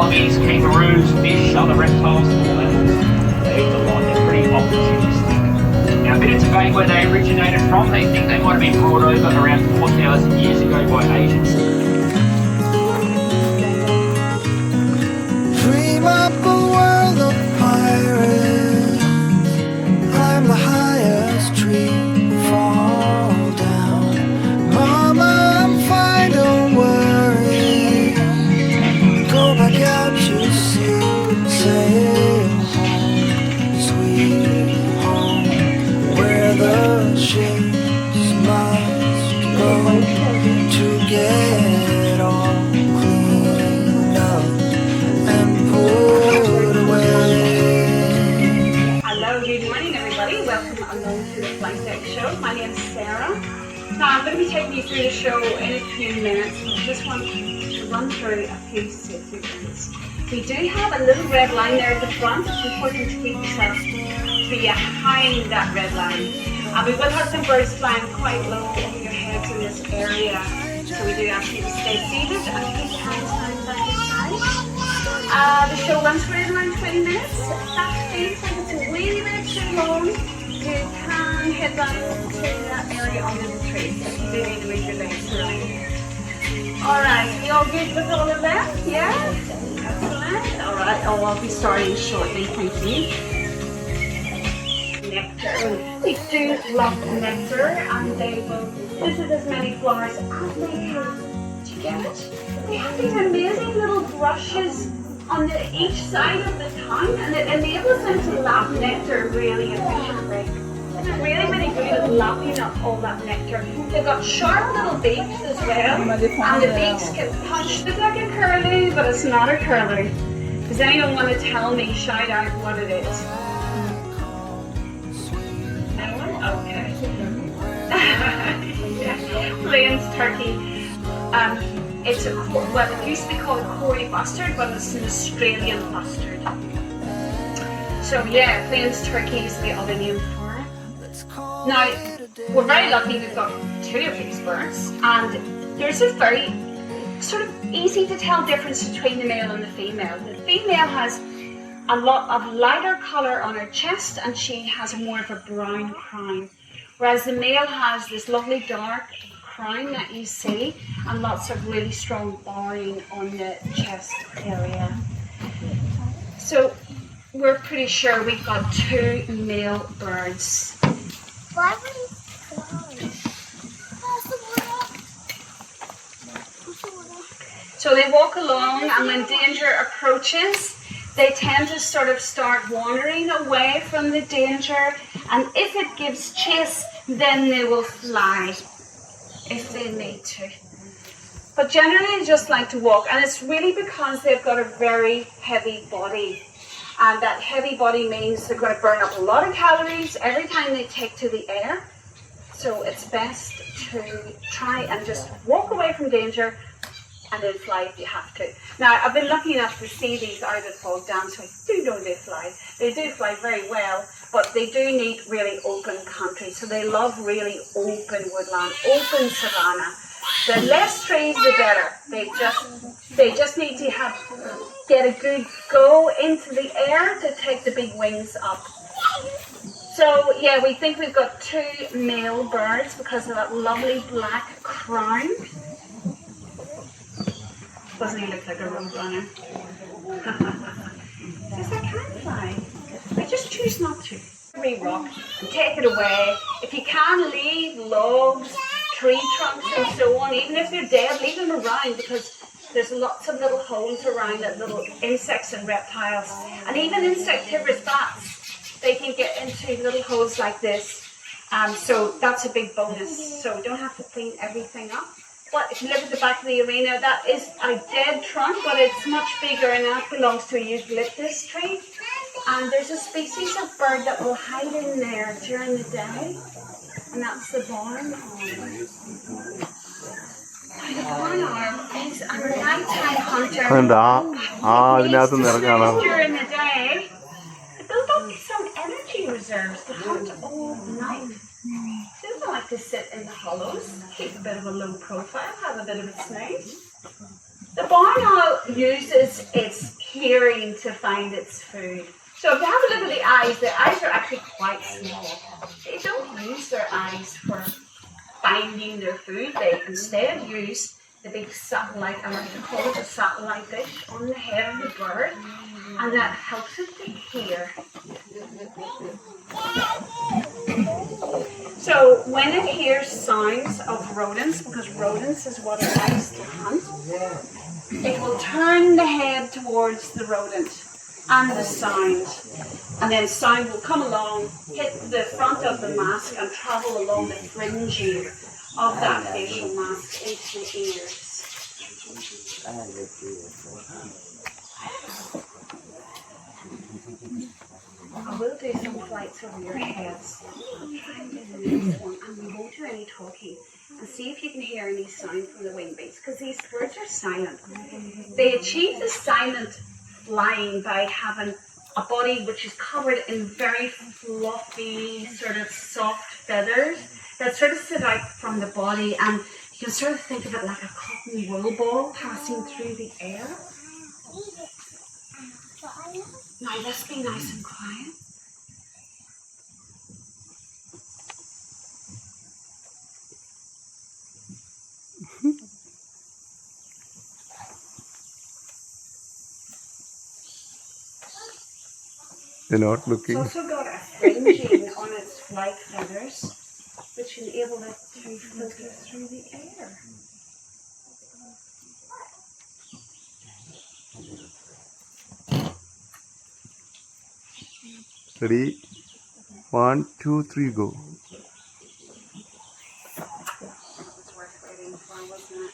wallabies, kangaroos, fish, other reptiles, and all animals. They eat a lot. They're pretty opportunistic. Now, a bit of debate where they originated from. They think they might have been brought over around 4,000 years ago by Asians. Dream up a world of pirates. Climb the highest tree. Fall down. Mama, I'm fine, don't worry. Go back out to sea. Sail home, sweet home, where the ships must go to get all cleaned up and put away. Hello, good morning everybody. Welcome along to the Flight Deck Show. My name is Sarah. Now I'm going to be taking you through the show in a few minutes. I just want to run through a few safety rules. We do have a little red line there at the front. It's important to keep yourself behind that red line. We will have some birds flying quite low over your heads in this area. So we do ask you to stay seated and keep your hands behind by your side. The show runs for around 20 minutes. If that feels like it's a wee bit too long, you can head down to that area under the tree. So you do need to move your legs around. Alright, you all good with all of that? Yeah? Excellent. Alright, I'll be starting shortly, thank you. Nectar. They do love nectar and they will visit as many flowers as they can to get it. They have these amazing little brushes on each side of the tongue and it enables them to lap nectar really efficiently. They're really good at lapping up all that nectar. They've got sharp little beaks as well, and the beaks can punch. Look like a curlew, but it's not a curlew. Does anyone want to tell me, shout out what it is? No one? Okay. Plains turkey. It's it used to be called Corey bustard, but it's an Australian bustard. So yeah, plains turkey is the other name for it. Now, we're very lucky we've got two of these birds, and there's a very sort of easy to tell difference between the male and the female. The female has a lot of lighter colour on her chest, and she has more of a brown crown, whereas the male has this lovely dark crown that you see, and lots of really strong barring on the chest area. So we're pretty sure we've got two male birds. So they walk along, and when danger approaches, they tend to sort of start wandering away from the danger, and if it gives chase, then they will fly if they need to. But generally they just like to walk, and it's really because they've got a very heavy body. And that heavy body means they're going to burn up a lot of calories every time they take to the air. So it's best to try and just walk away from danger and then fly if you have to. Now, I've been lucky enough to see these out at Fog Dam, so I do know they fly. They do fly very well, but they do need really open country. So they love really open woodland, open savanna. The less trees, the better. They just need to get a good go into the air to take the big wings up. So yeah, we think we've got two male birds because of that lovely black crown. Doesn't he look like a roadrunner? Says I can't fly. I just choose not to. Re-rock and take it away. If you can, leave logs, tree trunks and so on, even if they're dead, leave them around because there's lots of little holes around that little insects and reptiles, and even insectivorous bats, they can get into little holes like this. So that's a big bonus. So you don't have to clean everything up. But if you look at the back of the arena, that is a dead trunk, but it's much bigger, and that belongs to a eucalyptus tree. And there's a species of bird that will hide in there during the day, and that's the barn owl. The barn owl is a nighttime hunter. During the day, to build up some energy reserves to hunt all night. They don't like to sit in the hollows, keep a bit of a low profile, have a bit of a snooze. The barn owl uses its hearing to find its food. So if you have a look at the eyes are actually quite small. They don't use their eyes for finding their food. They instead use the big satellite, I like to call it a satellite dish, on the head of the bird, and that helps it to hear. So when it hears sounds of rodents, because rodents is what it likes to hunt, it will turn the head towards the rodent and the sound. And then sound will come along, hit the front of the mask and travel along the fringing of that facial mask into the ears. I will do some flights over your heads. I'll try and do the next one, and we won't do any talking. And see if you can hear any sound from the wing beats, because these birds are silent. They achieve the silent flying by having a body which is covered in very fluffy, sort of soft feathers that sort of sit out from the body, and you can sort of think of it like a cotton wool ball passing through the air. Now let's be nice and quiet. They're not looking. It's also got a fringing on its flight feathers, which enable it to filter through the air. Ready? 1, 2, 3, go. That was worth waiting for, wasn't it?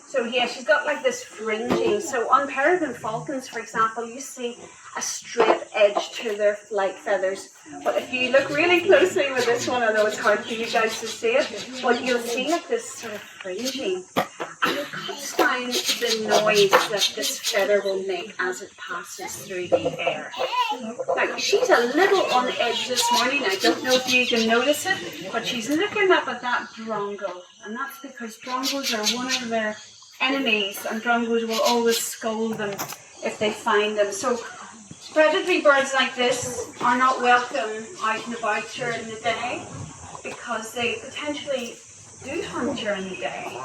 So yeah, she's got like this fringing. So on peregrine falcons, for example, you see a straight edge to their flight feathers. But if you look really closely with this one, I know it's hard for you guys to see it, but you'll see like this sort of fringing. And it cuts down the noise that this feather will make as it passes through the air. Now, she's a little on edge this morning. I don't know if you can notice it, but she's looking up at that drongo. And that's because drongos are one of their enemies, and drongos will always scold them if they find them. So predatory birds like this are not welcome out and about during the day, because they potentially do hunt during the day.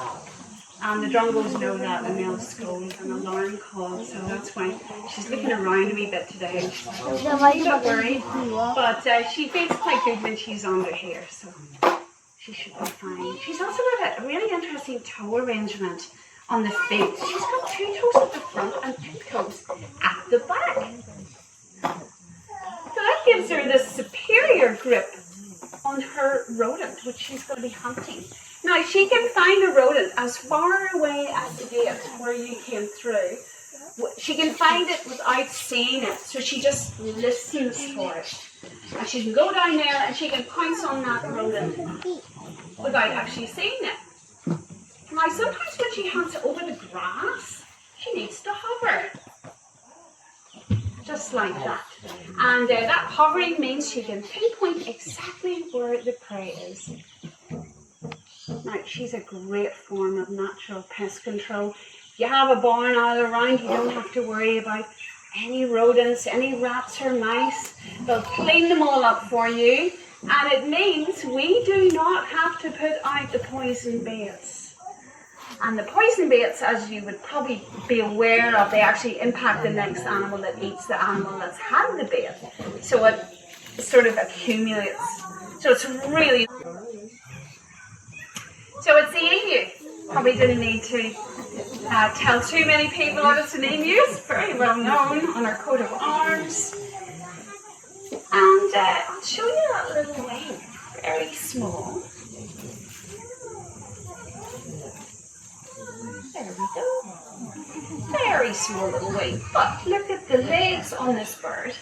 And the drongos know that, and they'll scold an alarm call, so that's why she's looking around a wee bit today. Don't worry, but she feels quite good when she's under here, so she should be fine. She's also got a really interesting toe arrangement on the feet. She's got 2 toes at the front and 2 toes at the back. So that gives her this superior grip on her rodent, which she's going to be hunting. Now, she can find a rodent as far away as the gate where you came through. She can find it without seeing it, so she just listens for it. And she can go down there and she can pounce on that rodent without actually seeing it. Now, sometimes when she hunts over the grass, she needs to hover. Just like that. And that hovering means she can pinpoint exactly where the prey is. Now, she's a great form of natural pest control. If you have a barn all around, you don't have to worry about any rodents, any rats or mice. They'll clean them all up for you. And it means we do not have to put out the poison baits. And the poison baits, as you would probably be aware of, they actually impact the next animal that eats the animal that's had the bait. So it sort of accumulates. So it's really... So it's the emu. Probably didn't need to tell too many people that it's an emu. It's very well known on our coat of arms. And I'll show you that little wing. Very small. There we go. Very small little wing. But look at the legs on this bird.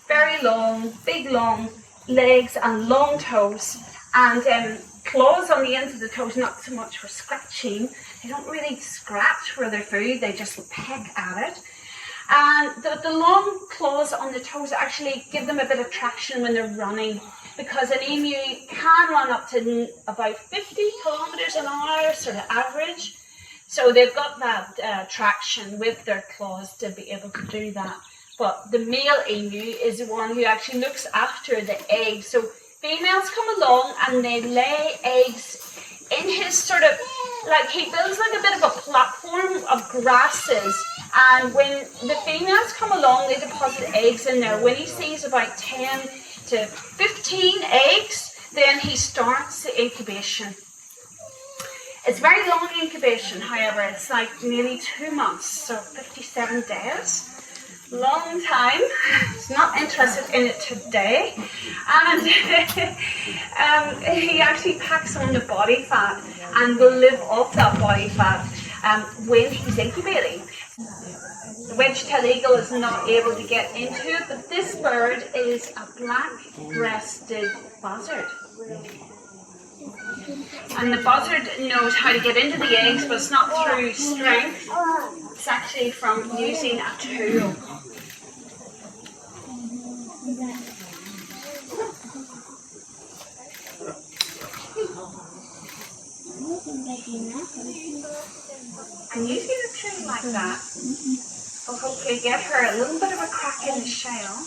Very long, big long legs and long toes. And claws on the ends of the toes, not so much for scratching. They don't really scratch for their food, they just peck at it. And the long claws on the toes actually give them a bit of traction when they're running, because an emu can run up to about 50 kilometers an hour, sort of average. So they've got that traction with their claws to be able to do that. But the male emu is the one who actually looks after the eggs. So females come along and they lay eggs in his sort of, like he builds like a bit of a platform of grasses. And when the females come along, they deposit eggs in there. When he sees about 10 to 15 eggs, then he starts the incubation. It's very long incubation, however, it's like nearly 2 months, so 57 days. Long time. He's not interested in it today. And he actually packs on the body fat and will live off that body fat when he's incubating. The wedge-tailed eagle is not able to get into it, but this bird is a black-breasted buzzard. And the buzzard knows how to get into the eggs, but it's not through strength. It's actually from using a tool. And using a tool like that will hopefully get her a little bit of a crack in the shell.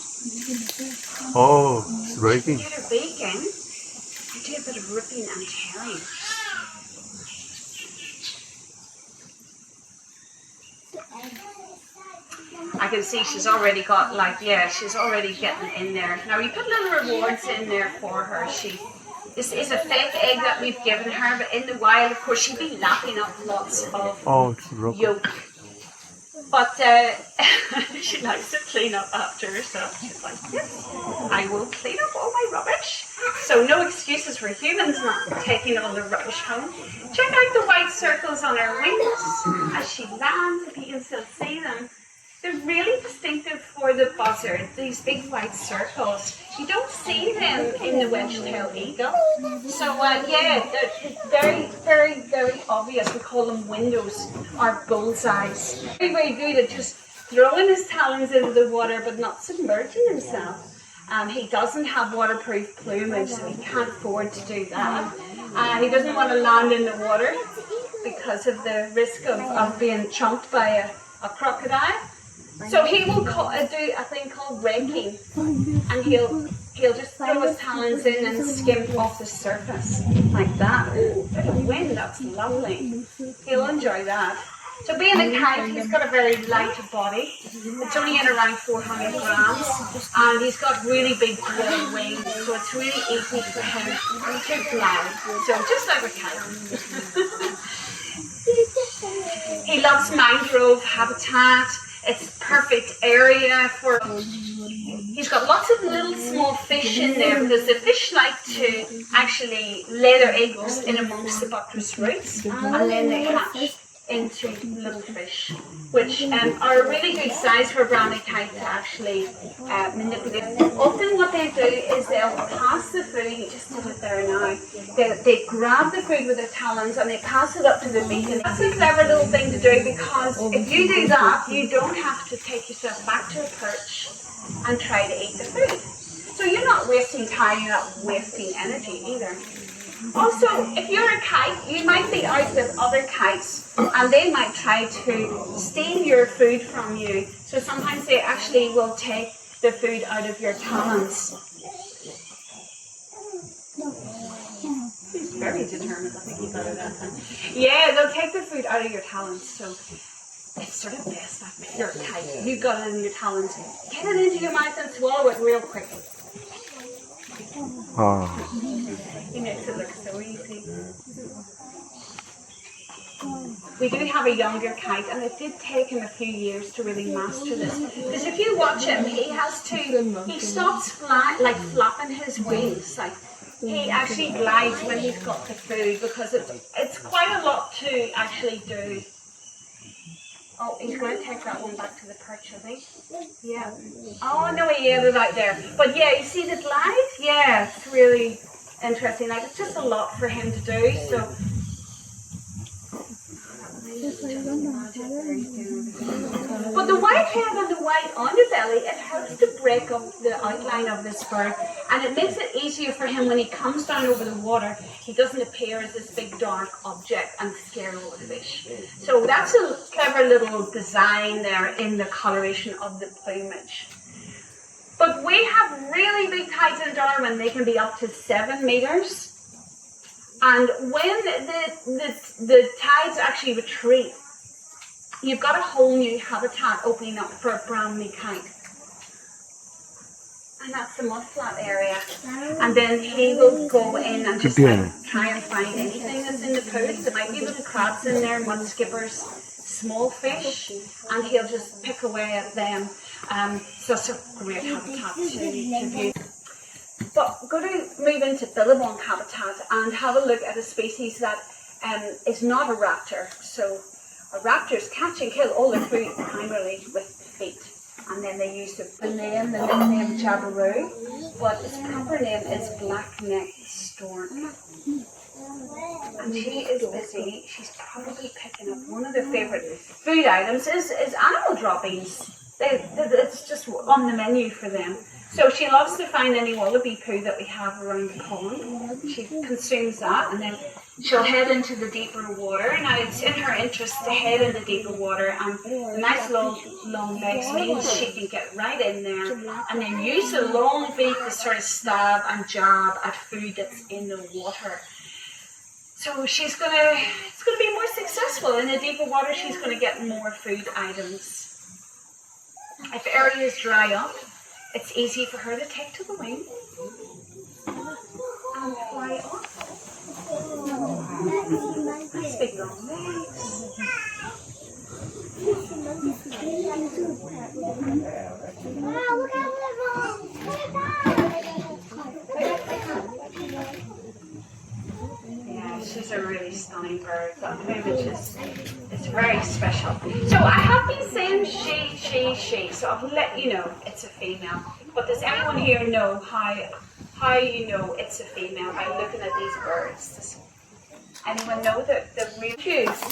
Oh, it's breaking. Get her bacon. Do a bit of ripping and tearing. I can see she's already got she's already getting in there. Now we put little rewards in there for her. This is a fake egg that we've given her, but in the wild, of course, she'd be lapping up lots of yolk. But she likes to clean up after herself. She's like, yes, I will clean up all my rubbish. So no excuses for humans not taking all the rubbish home. Check out the white circles on her wings as she lands, if you can still see them. They're really distinctive for the buzzard, these big white circles. You don't see them in the wedge-tailed eagle. So yeah, they're very, very, very obvious. We call them windows or bullseyes. Very, very good at just throwing his talons into the water but not submerging himself. He doesn't have waterproof plumage, so he can't afford to do that. He doesn't want to land in the water because of the risk of being chomped by a crocodile. So he will do a thing called raking, and he'll just throw his talons in and skim off the surface like that. Ooh, bit of wind, that's lovely. He'll enjoy that. So being a kite, he's got a very light body. It's only in around 400 grams, and he's got really big broad wings, so it's really easy for him to fly. So just like a kite. He loves mangrove habitat. It's perfect area for. He's got lots of little small fish in there because the fish like to actually lay their eggs in amongst the buttress roots, and then they hatch into little fish, which are a really good size for a brownie kite to actually manipulate. Often what they do is they'll pass the food, you just did it there now, they grab the food with their talons and they pass it up to the beak. And that's a clever little thing to do, because if you do that, you don't have to take yourself back to a perch and try to eat the food. So you're not wasting time, you're not wasting energy either. Also, if you're a kite, you might be out with other kites and they might try to steal your food from you. So sometimes they actually will take the food out of your talons. He's very determined. I think he got it out then. Yeah, they'll take the food out of your talons. So it's sort of best that you're a kite. You've got it in your talons. Get it into your mouth and swallow it real quick. He makes it look so easy. We do have a younger kite, and it did take him a few years to really master this. Because if you watch him, he stops flapping his wings. Like, he actually glides when he's got the food, because it's quite a lot to actually do. Oh, he's going to take that one back to the perch, I think. Yeah. Oh, no, he ate it out there. But yeah, you see the glide? Yeah, it's really interesting. Like, it's just a lot for him to do, so. But the white head and the white underbelly, it helps to break up the outline of this bird, and it makes it easier for him when he comes down over the water. He doesn't appear as this big dark object and scare all the fish. So that's a clever little design there in the coloration of the plumage. But we have really big tides in Darwin. They can be up to 7 meters. And when the tides actually retreat, you've got a whole new habitat opening up for a brand new kite. And that's the mudflat area. And then he will go in and just try and find anything that's in the pools. There might be little crabs in there, mud skippers, small fish, and he'll just pick away at them. So it's a great habitat to view. But we're going to move into billabong habitat and have a look at a species that is not a raptor. So raptors catch and kill all their food primarily with feet, and then they use the nickname Jabberoo, but its proper name is black-necked stork. And she is busy. She's probably picking up one of their favourite food items is animal droppings. It's just on the menu for them. So she loves to find any wallaby poo that we have around the pond. She consumes that, and then she'll head into the deeper water. Now it's in her interest to head into deeper water, and the nice long legs means she can get right in there and then use the long beak to sort of stab and jab at food that's in the water. So it's gonna be more successful in the deeper water. She's gonna get more food items. If areas dry up, it's easy for her to take to the wing and fly off. Nice big long legs. Yeah, she's a really stunning bird. That plumage is very special. So I have been saying she, so I'll let you know it's a female. But does anyone here know how you know it's a female by looking at these birds? Does anyone know the real cues?